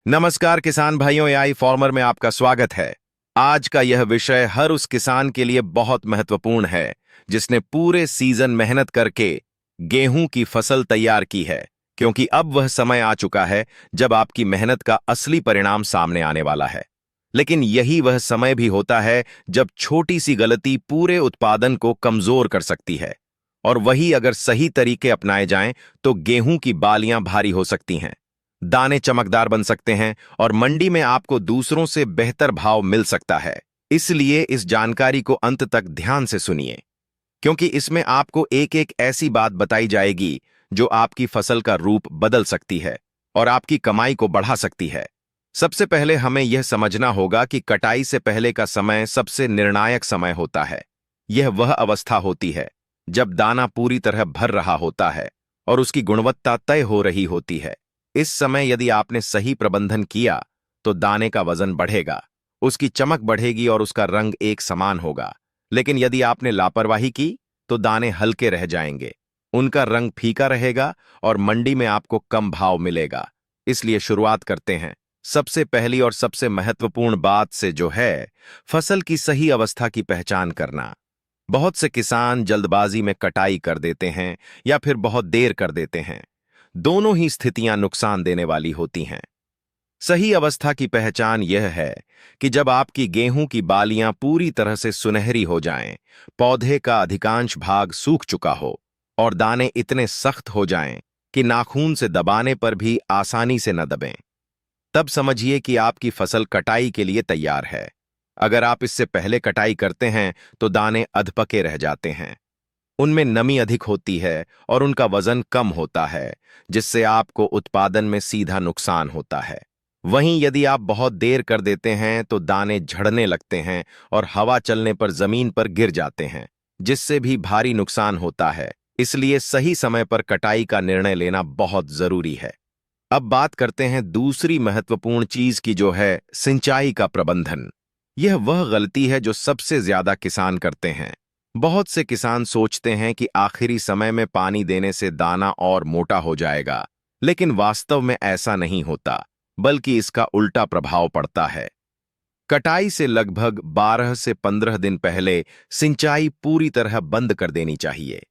नमस्कार किसान भाइयों, एआई फार्मर में आपका स्वागत है। आज का यह विषय हर उस किसान के लिए बहुत महत्वपूर्ण है जिसने पूरे सीजन मेहनत करके गेहूं की फसल तैयार की है, क्योंकि अब वह समय आ चुका है जब आपकी मेहनत का असली परिणाम सामने आने वाला है। लेकिन यही वह समय भी होता है जब छोटी सी गलती पूरे उत्पादन को कमजोर कर सकती है, और वही अगर सही तरीके अपनाए जाएं तो गेहूं की बालियां भारी हो सकती हैं, दाने चमकदार बन सकते हैं और मंडी में आपको दूसरों से बेहतर भाव मिल सकता है। इसलिए इस जानकारी को अंत तक ध्यान से सुनिए, क्योंकि इसमें आपको एक एक ऐसी बात बताई जाएगी जो आपकी फसल का रूप बदल सकती है और आपकी कमाई को बढ़ा सकती है। सबसे पहले हमें यह समझना होगा कि कटाई से पहले का समय सबसे निर्णायक समय होता है। यह वह अवस्था होती है जब दाना पूरी तरह भर रहा होता है और उसकी गुणवत्ता तय हो रही होती है। इस समय यदि आपने सही प्रबंधन किया तो दाने का वजन बढ़ेगा, उसकी चमक बढ़ेगी और उसका रंग एक समान होगा। लेकिन यदि आपने लापरवाही की तो दाने हल्के रह जाएंगे, उनका रंग फीका रहेगा और मंडी में आपको कम भाव मिलेगा। इसलिए शुरुआत करते हैं सबसे पहली और सबसे महत्वपूर्ण बात से, जो है फसल की सही अवस्था की पहचान करना। बहुत से किसान जल्दबाजी में कटाई कर देते हैं या फिर बहुत देर कर देते हैं। दोनों ही स्थितियां नुकसान देने वाली होती हैं। सही अवस्था की पहचान यह है कि जब आपकी गेहूं की बालियां पूरी तरह से सुनहरी हो जाएं, पौधे का अधिकांश भाग सूख चुका हो और दाने इतने सख्त हो जाएं कि नाखून से दबाने पर भी आसानी से न दबें, तब समझिए कि आपकी फसल कटाई के लिए तैयार है। अगर आप इससे पहले कटाई करते हैं तो दाने अधपके रह जाते हैं, उनमें नमी अधिक होती है और उनका वजन कम होता है, जिससे आपको उत्पादन में सीधा नुकसान होता है। वहीं यदि आप बहुत देर कर देते हैं तो दाने झड़ने लगते हैं और हवा चलने पर जमीन पर गिर जाते हैं, जिससे भी भारी नुकसान होता है। इसलिए सही समय पर कटाई का निर्णय लेना बहुत जरूरी है। अब बात करते हैं दूसरी महत्वपूर्ण चीज की, जो है सिंचाई का प्रबंधन। यह वह गलती है जो सबसे ज्यादा किसान करते हैं। बहुत से किसान सोचते हैं कि आखिरी समय में पानी देने से दाना और मोटा हो जाएगा, लेकिन वास्तव में ऐसा नहीं होता, बल्कि इसका उल्टा प्रभाव पड़ता है। कटाई से लगभग 12 से 15 दिन पहले सिंचाई पूरी तरह बंद कर देनी चाहिए।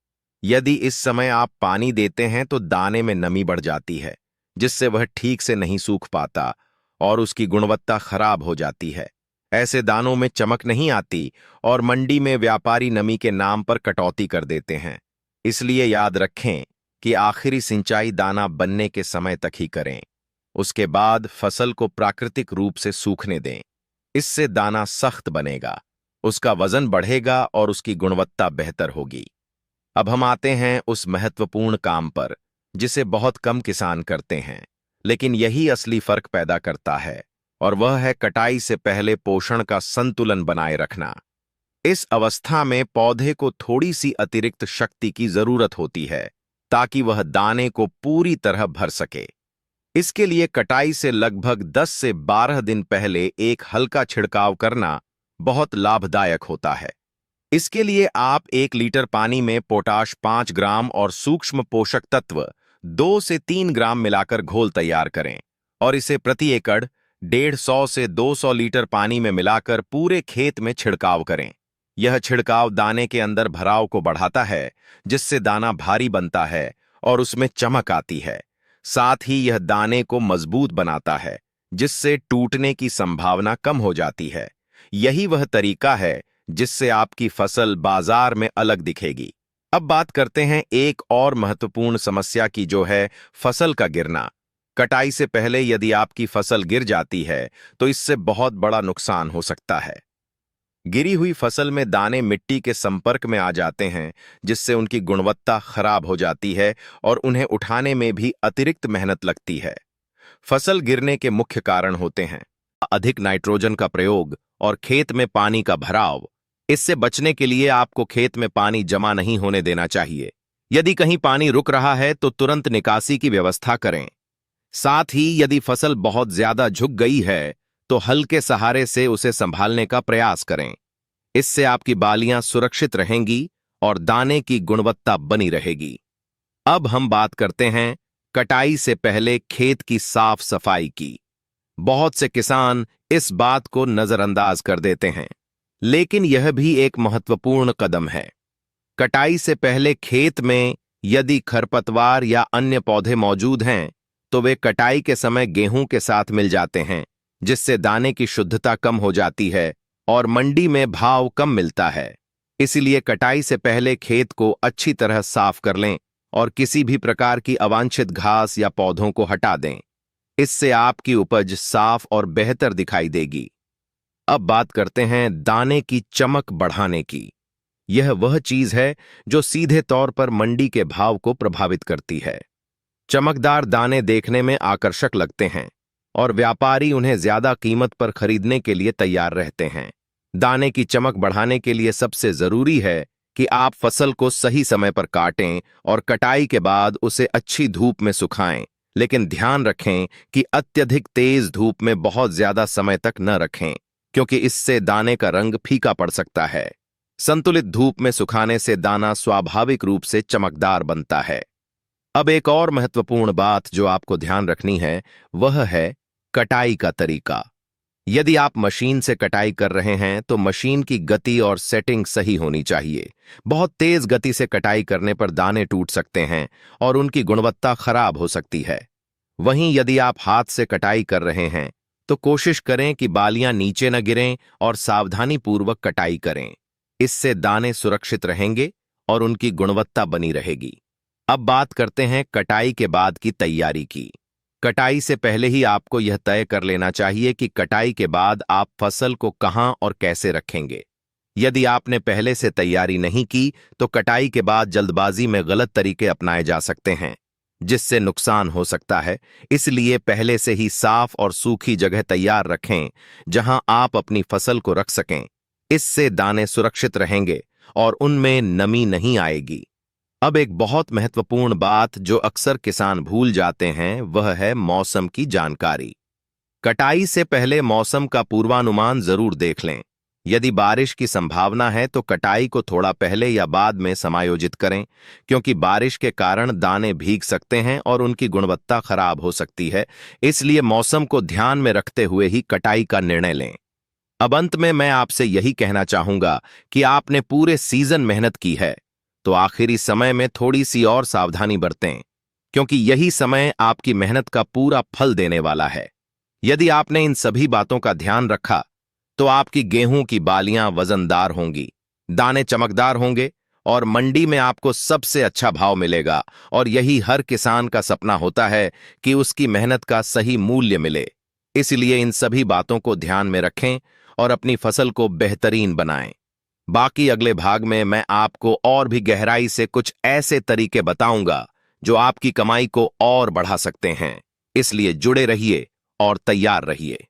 यदि इस समय आप पानी देते हैं तो दाने में नमी बढ़ जाती है, जिससे वह ठीक से नहीं सूख पाता और उसकी गुणवत्ता खराब हो जाती है। ऐसे दानों में चमक नहीं आती और मंडी में व्यापारी नमी के नाम पर कटौती कर देते हैं। इसलिए याद रखें कि आखिरी सिंचाई दाना बनने के समय तक ही करें। उसके बाद फसल को प्राकृतिक रूप से सूखने दें। इससे दाना सख्त बनेगा, उसका वजन बढ़ेगा और उसकी गुणवत्ता बेहतर होगी। अब हम आते हैं उस महत्वपूर्ण काम पर जिसे बहुत कम किसान करते हैं, लेकिन यही असली फर्क पैदा करता है, और वह है कटाई से पहले पोषण का संतुलन बनाए रखना। इस अवस्था में पौधे को थोड़ी सी अतिरिक्त शक्ति की जरूरत होती है ताकि वह दाने को पूरी तरह भर सके। इसके लिए कटाई से लगभग 10 से 12 दिन पहले एक हल्का छिड़काव करना बहुत लाभदायक होता है। इसके लिए आप 1 लीटर पानी में पोटाश 5 ग्राम और सूक्ष्म पोषक तत्व 2 से 3 ग्राम मिलाकर घोल तैयार करें और इसे प्रति एकड़ 150 से 200 लीटर पानी में मिलाकर पूरे खेत में छिड़काव करें। यह छिड़काव दाने के अंदर भराव को बढ़ाता है, जिससे दाना भारी बनता है और उसमें चमक आती है। साथ ही यह दाने को मजबूत बनाता है, जिससे टूटने की संभावना कम हो जाती है। यही वह तरीका है जिससे आपकी फसल बाजार में अलग दिखेगी। अब बात करते हैं एक और महत्वपूर्ण समस्या की, जो है फसल का गिरना। कटाई से पहले यदि आपकी फसल गिर जाती है तो इससे बहुत बड़ा नुकसान हो सकता है। गिरी हुई फसल में दाने मिट्टी के संपर्क में आ जाते हैं, जिससे उनकी गुणवत्ता खराब हो जाती है और उन्हें उठाने में भी अतिरिक्त मेहनत लगती है। फसल गिरने के मुख्य कारण होते हैं अधिक नाइट्रोजन का प्रयोग और खेत में पानी का भराव। इससे बचने के लिए आपको खेत में पानी जमा नहीं होने देना चाहिए। यदि कहीं पानी रुक रहा है तो तुरंत निकासी की व्यवस्था करें। साथ ही यदि फसल बहुत ज्यादा झुक गई है तो हल्के सहारे से उसे संभालने का प्रयास करें। इससे आपकी बालियां सुरक्षित रहेंगी और दाने की गुणवत्ता बनी रहेगी। अब हम बात करते हैं कटाई से पहले खेत की साफ सफाई की। बहुत से किसान इस बात को नजरअंदाज कर देते हैं, लेकिन यह भी एक महत्वपूर्ण कदम है। कटाई से पहले खेत में यदि खरपतवार या अन्य पौधे मौजूद हैं, तो वे कटाई के समय गेहूं के साथ मिल जाते हैं, जिससे दाने की शुद्धता कम हो जाती है और मंडी में भाव कम मिलता है। इसलिए कटाई से पहले खेत को अच्छी तरह साफ कर लें और किसी भी प्रकार की अवांछित घास या पौधों को हटा दें। इससे आपकी उपज साफ और बेहतर दिखाई देगी। अब बात करते हैं दाने की चमक बढ़ाने की। यह वह चीज है जो सीधे तौर पर मंडी के भाव को प्रभावित करती है। चमकदार दाने देखने में आकर्षक लगते हैं और व्यापारी उन्हें ज्यादा कीमत पर खरीदने के लिए तैयार रहते हैं। दाने की चमक बढ़ाने के लिए सबसे जरूरी है कि आप फसल को सही समय पर काटें और कटाई के बाद उसे अच्छी धूप में सुखाएं, लेकिन ध्यान रखें कि अत्यधिक तेज धूप में बहुत ज्यादा समय तक न रखें, क्योंकि इससे दाने का रंग फीका पड़ सकता है। संतुलित धूप में सुखाने से दाना स्वाभाविक रूप से चमकदार बनता है। अब एक और महत्वपूर्ण बात जो आपको ध्यान रखनी है, वह है कटाई का तरीका। यदि आप मशीन से कटाई कर रहे हैं तो मशीन की गति और सेटिंग सही होनी चाहिए। बहुत तेज गति से कटाई करने पर दाने टूट सकते हैं और उनकी गुणवत्ता खराब हो सकती है। वहीं यदि आप हाथ से कटाई कर रहे हैं तो कोशिश करें कि बालियां नीचे न गिरें और सावधानीपूर्वक कटाई करें। इससे दाने सुरक्षित रहेंगे और उनकी गुणवत्ता बनी रहेगी। अब बात करते हैं कटाई के बाद की तैयारी की। कटाई से पहले ही आपको यह तय कर लेना चाहिए कि कटाई के बाद आप फसल को कहां और कैसे रखेंगे। यदि आपने पहले से तैयारी नहीं की तो कटाई के बाद जल्दबाजी में गलत तरीके अपनाए जा सकते हैं, जिससे नुकसान हो सकता है। इसलिए पहले से ही साफ और सूखी जगह तैयार रखें जहां आप अपनी फसल को रख सकें। इससे दाने सुरक्षित रहेंगे और उनमें नमी नहीं आएगी। अब एक बहुत महत्वपूर्ण बात जो अक्सर किसान भूल जाते हैं, वह है मौसम की जानकारी। कटाई से पहले मौसम का पूर्वानुमान जरूर देख लें। यदि बारिश की संभावना है तो कटाई को थोड़ा पहले या बाद में समायोजित करें, क्योंकि बारिश के कारण दाने भीग सकते हैं और उनकी गुणवत्ता खराब हो सकती है। इसलिए मौसम को ध्यान में रखते हुए ही कटाई का निर्णय लें। अब अंत में मैं आपसे यही कहना चाहूंगा कि आपने पूरे सीजन मेहनत की है, तो आखिरी समय में थोड़ी सी और सावधानी बरतें, क्योंकि यही समय आपकी मेहनत का पूरा फल देने वाला है। यदि आपने इन सभी बातों का ध्यान रखा तो आपकी गेहूं की बालियां वजनदार होंगी, दाने चमकदार होंगे और मंडी में आपको सबसे अच्छा भाव मिलेगा। और यही हर किसान का सपना होता है कि उसकी मेहनत का सही मूल्य मिले। इसलिए इन सभी बातों को ध्यान में रखें और अपनी फसल को बेहतरीन बनाएं। बाकी अगले भाग में मैं आपको और भी गहराई से कुछ ऐसे तरीके बताऊंगा जो आपकी कमाई को और बढ़ा सकते हैं। इसलिए जुड़े रहिए और तैयार रहिए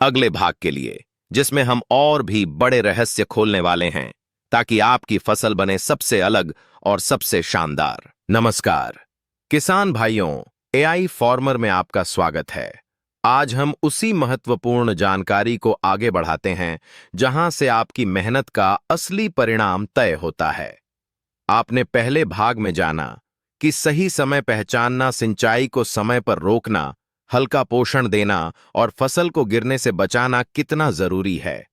अगले भाग के लिए, जिसमें हम और भी बड़े रहस्य खोलने वाले हैं, ताकि आपकी फसल बने सबसे अलग और सबसे शानदार। नमस्कार किसान भाइयों, एआई फार्मर में आपका स्वागत है। आज हम उसी महत्वपूर्ण जानकारी को आगे बढ़ाते हैं जहां से आपकी मेहनत का असली परिणाम तय होता है। आपने पहले भाग में जाना कि सही समय पहचानना, सिंचाई को समय पर रोकना, हल्का पोषण देना और फसल को गिरने से बचाना कितना जरूरी है।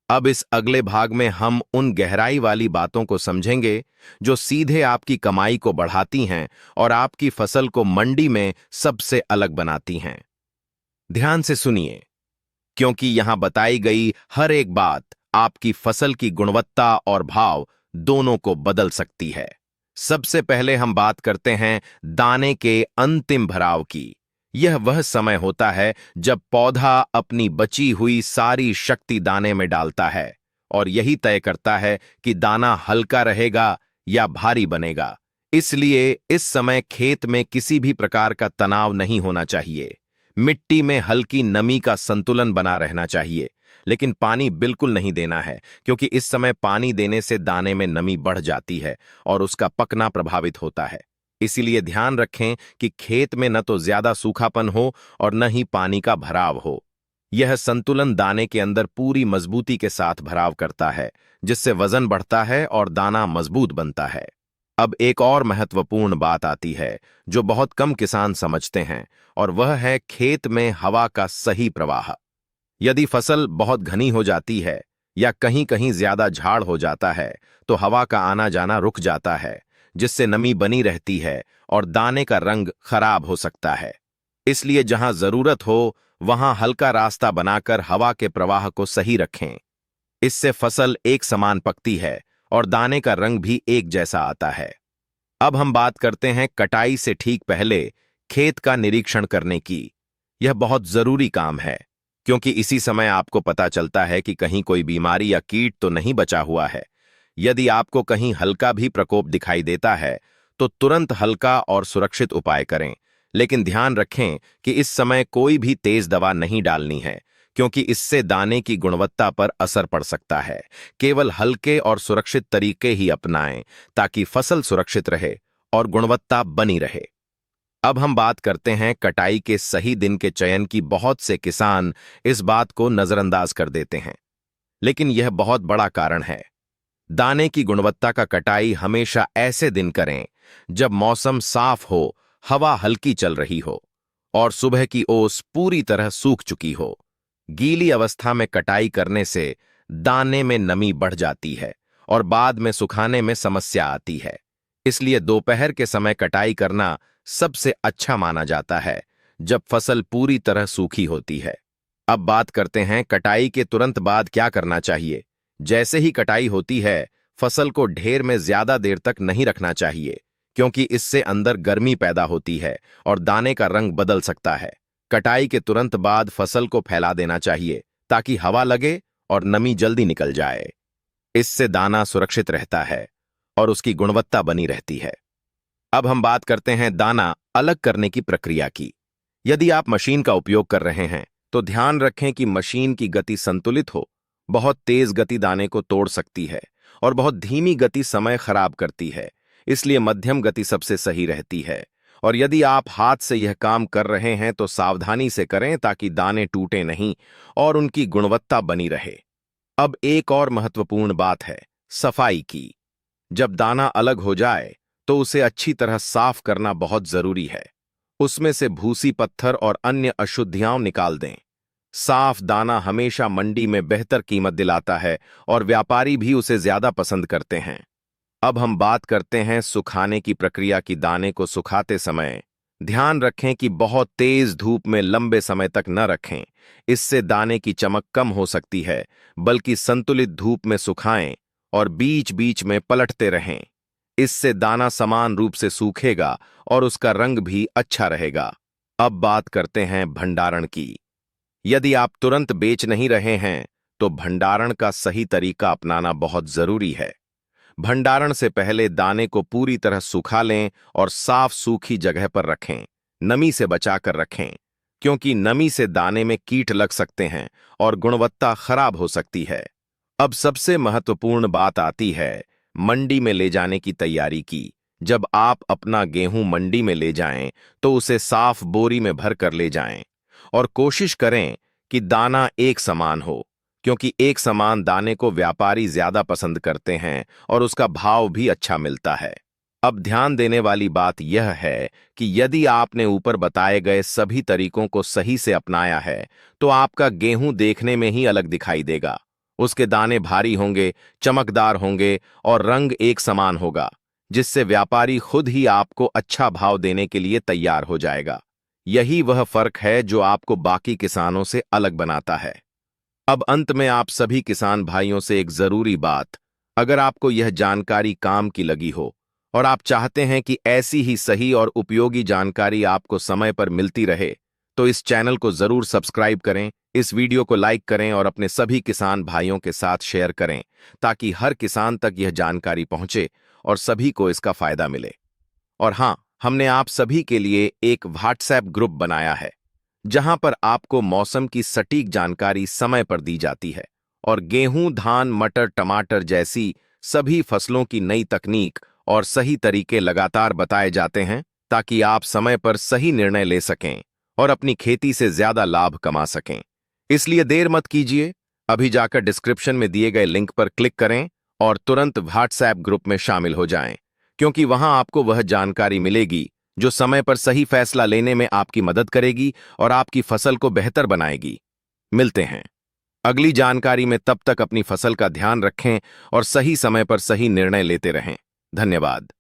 अब इस अगले भाग में हम उन गहराई वाली बातों को समझेंगे जो सीधे आपकी कमाई को बढ़ाती हैं और आपकी फसल को मंडी में सबसे अलग बनाती हैं। ध्यान से सुनिए, क्योंकि यहां बताई गई हर एक बात आपकी फसल की गुणवत्ता और भाव दोनों को बदल सकती है। सबसे पहले हम बात करते हैं दाने के अंतिम भराव की। यह वह समय होता है जब पौधा अपनी बची हुई सारी शक्ति दाने में डालता है और यही तय करता है कि दाना हल्का रहेगा या भारी बनेगा। इसलिए इस समय खेत में किसी भी प्रकार का तनाव नहीं होना चाहिए। मिट्टी में हल्की नमी का संतुलन बना रहना चाहिए, लेकिन पानी बिल्कुल नहीं देना है, क्योंकि इस समय पानी देने से दाने में नमी बढ़ जाती है और उसका पकना प्रभावित होता है। इसीलिए ध्यान रखें कि खेत में न तो ज्यादा सूखापन हो और न ही पानी का भराव हो। यह संतुलन दाने के अंदर पूरी मजबूती के साथ भराव करता है, जिससे वजन बढ़ता है और दाना मजबूत बनता है। अब एक और महत्वपूर्ण बात आती है जो बहुत कम किसान समझते हैं, और वह है खेत में हवा का सही प्रवाह। यदि फसल बहुत घनी हो जाती है या कहीं कहीं ज्यादा झाड़ हो जाता है, तो हवा का आना जाना रुक जाता है, जिससे नमी बनी रहती है और दाने का रंग खराब हो सकता है। इसलिए जहां जरूरत हो वहां हल्का रास्ता बनाकर हवा के प्रवाह को सही रखें। इससे फसल एक समान पकती है और दाने का रंग भी एक जैसा आता है। अब हम बात करते हैं कटाई से ठीक पहले खेत का निरीक्षण करने की। यह बहुत जरूरी काम है, क्योंकि इसी समय आपको पता चलता है कि कहीं कोई बीमारी या कीट तो नहीं बचा हुआ है। यदि आपको कहीं हल्का भी प्रकोप दिखाई देता है, तो तुरंत हल्का और सुरक्षित उपाय करें। लेकिन ध्यान रखें कि इस समय कोई भी तेज दवा नहीं डालनी है, क्योंकि इससे दाने की गुणवत्ता पर असर पड़ सकता है। केवल हल्के और सुरक्षित तरीके ही अपनाएं, ताकि फसल सुरक्षित रहे और गुणवत्ता बनी रहे। अब हम बात करते हैं कटाई के सही दिन के चयन की। बहुत से किसान इस बात को नजरअंदाज कर देते हैं, लेकिन यह बहुत बड़ा कारण है। दाने की गुणवत्ता का कटाई हमेशा ऐसे दिन करें जब मौसम साफ हो, हवा हल्की चल रही हो और सुबह की ओस पूरी तरह सूख चुकी हो। गीली अवस्था में कटाई करने से दाने में नमी बढ़ जाती है और बाद में सुखाने में समस्या आती है। इसलिए दोपहर के समय कटाई करना सबसे अच्छा माना जाता है, जब फसल पूरी तरह सूखी होती है। अब बात करते हैं कटाई के तुरंत बाद क्या करना चाहिए। जैसे ही कटाई होती है, फसल को ढेर में ज्यादा देर तक नहीं रखना चाहिए, क्योंकि इससे अंदर गर्मी पैदा होती है और दाने का रंग बदल सकता है। कटाई के तुरंत बाद फसल को फैला देना चाहिए, ताकि हवा लगे और नमी जल्दी निकल जाए। इससे दाना सुरक्षित रहता है और उसकी गुणवत्ता बनी रहती है। अब हम बात करते हैं दाना अलग करने की प्रक्रिया की। यदि आप मशीन का उपयोग कर रहे हैं, तो ध्यान रखें कि मशीन की गति संतुलित हो। बहुत तेज गति दाने को तोड़ सकती है और बहुत धीमी गति समय खराब करती है। इसलिए मध्यम गति सबसे सही रहती है। और यदि आप हाथ से यह काम कर रहे हैं, तो सावधानी से करें, ताकि दाने टूटे नहीं और उनकी गुणवत्ता बनी रहे। अब एक और महत्वपूर्ण बात है सफाई की। जब दाना अलग हो जाए, तो उसे अच्छी तरह साफ करना बहुत जरूरी है। उसमें से भूसी, पत्थर और अन्य अशुद्धियां निकाल दें। साफ दाना हमेशा मंडी में बेहतर कीमत दिलाता है और व्यापारी भी उसे ज्यादा पसंद करते हैं। अब हम बात करते हैं सुखाने की प्रक्रिया की। दाने को सुखाते समय ध्यान रखें कि बहुत तेज धूप में लंबे समय तक न रखें। इससे दाने की चमक कम हो सकती है। बल्कि संतुलित धूप में सुखाएं और बीच बीच में पलटते रहें। इससे दाना समान रूप से सूखेगा और उसका रंग भी अच्छा रहेगा। अब बात करते हैं भंडारण की। यदि आप तुरंत बेच नहीं रहे हैं, तो भंडारण का सही तरीका अपनाना बहुत जरूरी है। भंडारण से पहले दाने को पूरी तरह सुखा लें और साफ सूखी जगह पर रखें। नमी से बचाकर रखें, क्योंकि नमी से दाने में कीट लग सकते हैं और गुणवत्ता खराब हो सकती है। अब सबसे महत्वपूर्ण बात आती है मंडी में ले जाने की तैयारी की। जब आप अपना गेहूं मंडी में ले जाएं, तो उसे साफ बोरी में भर कर ले जाएं और कोशिश करें कि दाना एक समान हो, क्योंकि एक समान दाने को व्यापारी ज्यादा पसंद करते हैं और उसका भाव भी अच्छा मिलता है। अब ध्यान देने वाली बात यह है कि यदि आपने ऊपर बताए गए सभी तरीकों को सही से अपनाया है, तो आपका गेहूं देखने में ही अलग दिखाई देगा। उसके दाने भारी होंगे, चमकदार होंगे और रंग एक समान होगा, जिससे व्यापारी खुद ही आपको अच्छा भाव देने के लिए तैयार हो जाएगा। यही वह फर्क है जो आपको बाकी किसानों से अलग बनाता है। अब अंत में आप सभी किसान भाइयों से एक जरूरी बात। अगर आपको यह जानकारी काम की लगी हो और आप चाहते हैं कि ऐसी ही सही और उपयोगी जानकारी आपको समय पर मिलती रहे, तो इस चैनल को जरूर सब्सक्राइब करें, इस वीडियो को लाइक करें और अपने सभी किसान भाइयों के साथ शेयर करें, ताकि हर किसान तक यह जानकारी पहुंचे और सभी को इसका फायदा मिले। और हाँ, हमने आप सभी के लिए एक व्हाट्सएप ग्रुप बनाया है, जहां पर आपको मौसम की सटीक जानकारी समय पर दी जाती है और गेहूं, धान, मटर, टमाटर जैसी सभी फसलों की नई तकनीक और सही तरीके लगातार बताए जाते हैं, ताकि आप समय पर सही निर्णय ले सकें और अपनी खेती से ज्यादा लाभ कमा सकें। इसलिए देर मत कीजिए, अभी जाकर डिस्क्रिप्शन में दिए गए लिंक पर क्लिक करें और तुरंत व्हाट्सएप ग्रुप में शामिल हो जाएं। क्योंकि वहां आपको वह जानकारी मिलेगी जो समय पर सही फैसला लेने में आपकी मदद करेगी और आपकी फसल को बेहतर बनाएगी। मिलते हैं अगली जानकारी में। तब तक अपनी फसल का ध्यान रखें और सही समय पर सही निर्णय लेते रहें। धन्यवाद।